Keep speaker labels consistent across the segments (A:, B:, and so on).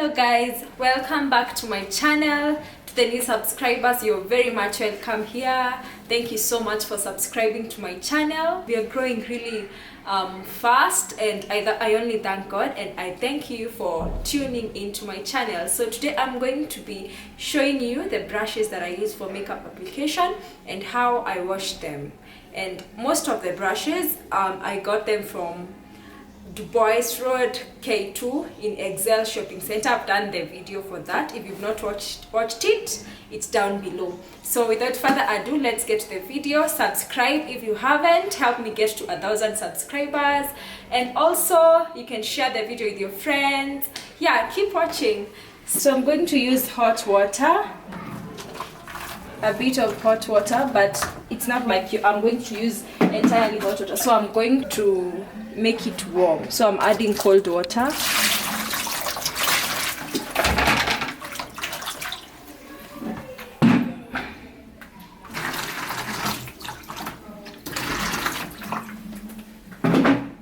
A: Hello guys, welcome back to my channel. To the new subscribers, you're very much welcome here. Thank you so much for subscribing to my channel. We are growing really fast, and I only thank God and I thank you for tuning into my channel. So today I'm going to be showing you the brushes that I use for makeup application and how I wash them. And most of the brushes I got them from Dubois Road K2 in Excel Shopping Center. I've done the video for that. If you've not watched it, it's down below. So without further ado, let's get to the video. Subscribe if you haven't. Help me get to 1,000 subscribers, and also you can share the video with your friends. Yeah, keep watching. So I'm going to use hot water, a bit of hot water, but it's not like I'm going to use entirely hot water, so I'm going to make it warm. So I'm adding cold water.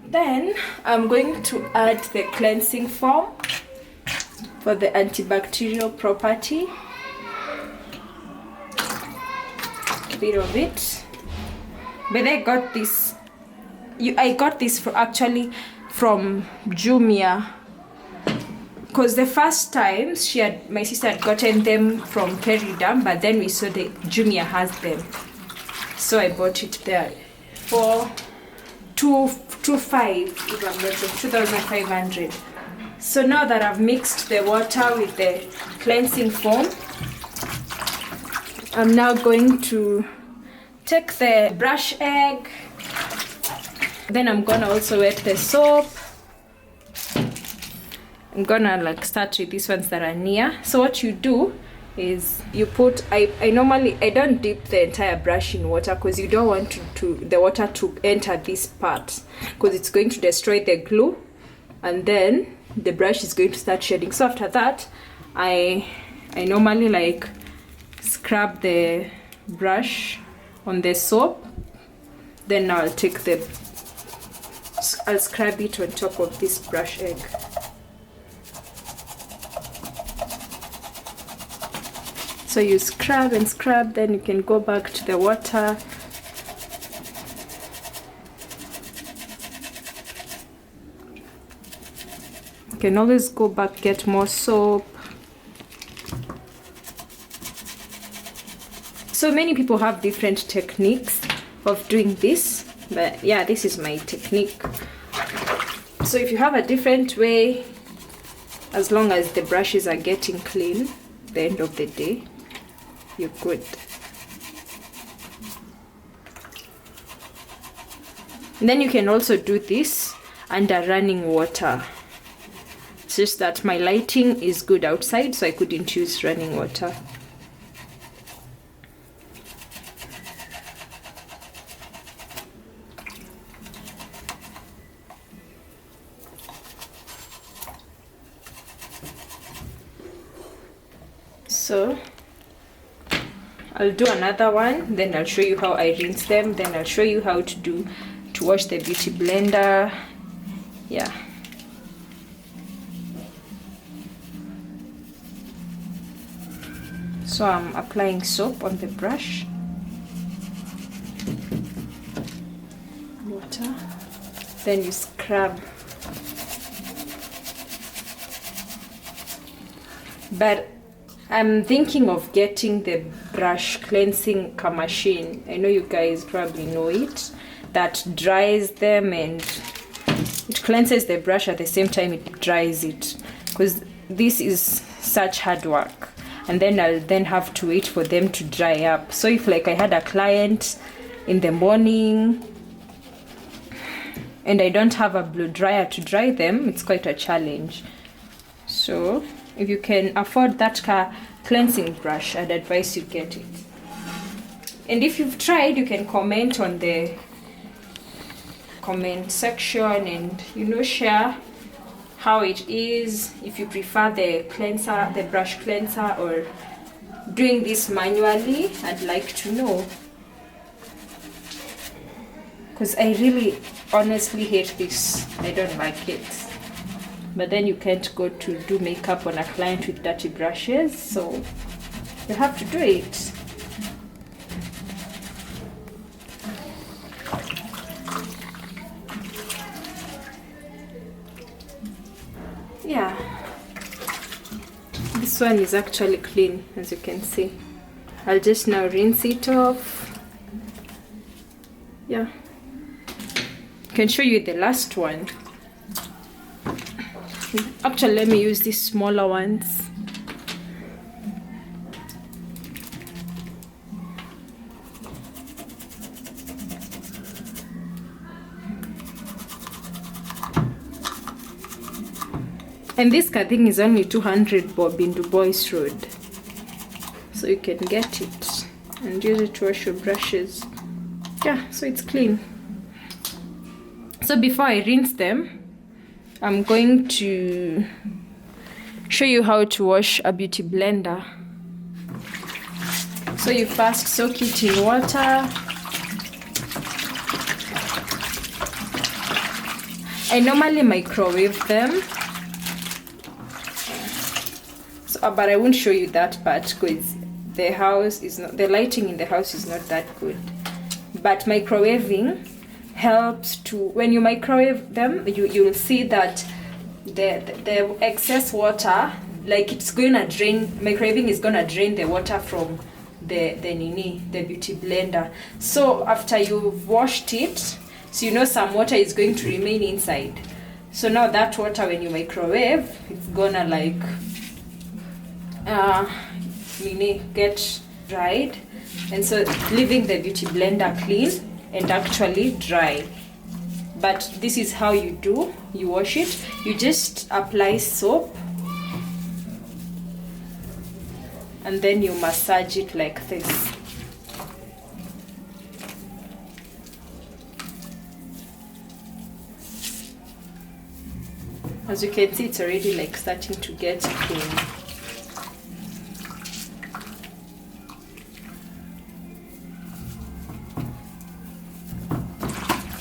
A: Then I'm going to add the cleansing foam for the antibacterial property. A bit of it. But I got this. I got this from Jumia, because the first time my sister had gotten them from Peridam, but then we saw that Jumia has them, so I bought it there for 2,500. So now that I've mixed the water with the cleansing foam, I'm now going to take the brush egg. Then I'm gonna also wet the soap. I'm gonna start with these ones that are near. So what you do is you put, I don't dip the entire brush in water, because you don't want the water to enter this part, because it's going to destroy the glue and then the brush is going to start shedding. So after that, I normally scrub the brush on the soap. Then I'll scrub it on top of this brush egg. So you scrub and scrub, then you can go back to the water. You can always go back, get more soap. So many people have different techniques of doing this, but yeah, this is my technique. So if you have a different way, as long as the brushes are getting clean at the end of the day, you're good. And then you can also do this under running water. It's just that my lighting is good outside, so I couldn't use running water. So I'll do another one, then I'll show you how I rinse them, then I'll show you how to wash the beauty blender. Yeah. So I'm applying soap on the brush, water, then you scrub. But I'm thinking of getting the brush cleansing machine. I know you guys probably know it. That dries them and it cleanses the brush at the same time it dries it. Because this is such hard work. And then I'll have to wait for them to dry up. So if I had a client in the morning and I don't have a blow dryer to dry them, it's quite a challenge. So if you can afford that cleansing brush, I'd advise you get it. And if you've tried, you can comment on the comment section and share how it is, if you prefer the brush cleanser, or doing this manually. I'd like to know, because I really honestly hate this. I don't like it. but then you can't go to do makeup on a client with dirty brushes, so you have to do it. Yeah, this one is actually clean, as you can see. I'll just now rinse it off. Yeah, I can show you the last one. Actually, let me use these smaller ones. And this thing is only 200 bob in Du Bois Road, so you can get it and use it to wash your brushes. Yeah, so it's clean. So before I rinse them, I'm going to show you how to wash a beauty blender. So you first soak it in water. I normally microwave them, but I won't show you that part because the lighting in the house is not that good. But microwaving helps to, when you microwave them, you will see that the excess water, like it's gonna drain, microwaving is gonna drain the water from the beauty blender. So after you've washed it, so you know some water is going to remain inside. So now that water, when you microwave, it's gonna like get dried, and so leaving the beauty blender clean and actually dry. But this is how you wash it. You just apply soap and then you massage it like this. As you can see, it's already like starting to get clean.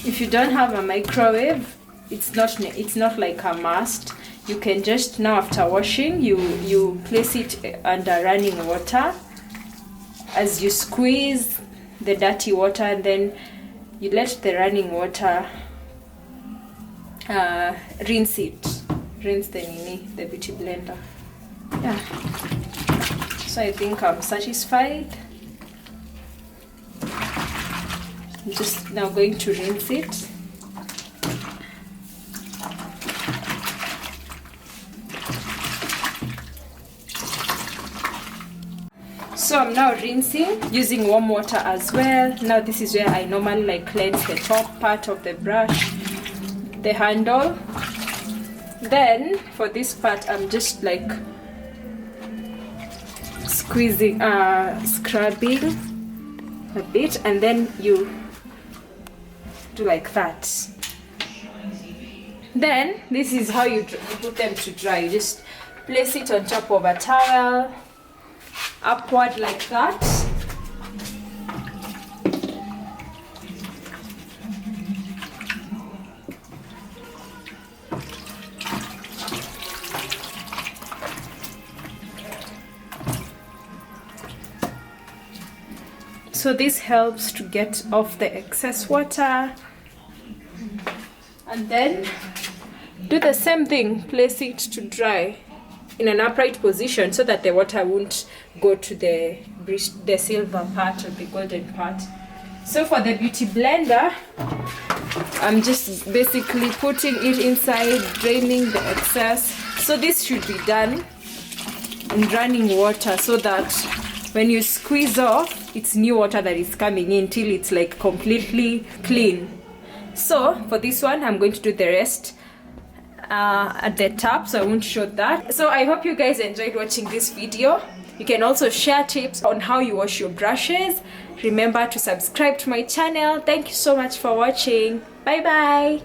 A: If you don't have a microwave, it's not like a must. You can just, now after washing, you place it under running water. As you squeeze the dirty water, and then you let the running water rinse the beauty blender. Yeah, so I think I'm satisfied. I'm just now going to rinse it. So I'm now rinsing using warm water as well. Now this is where I normally like cleanse the top part of the brush, the handle. Then for this part, I'm just like squeezing, scrubbing a bit, and then you do like that. Then this is how you put them to dry. You just place it on top of a towel, upward like that. So this helps to get off the excess water. And then do the same thing, place it to dry in an upright position so that the water won't go to the silver part or the golden part. So for the beauty blender, I'm just basically putting it inside, draining the excess. So this should be done in running water so that when you squeeze off, it's new water that is coming in till it's like completely clean. So for this one, I'm going to do the rest at the top, so I won't show that. So I hope you guys enjoyed watching this video. You can also share tips on how you wash your brushes. Remember to subscribe to my channel. Thank you so much for watching. Bye bye.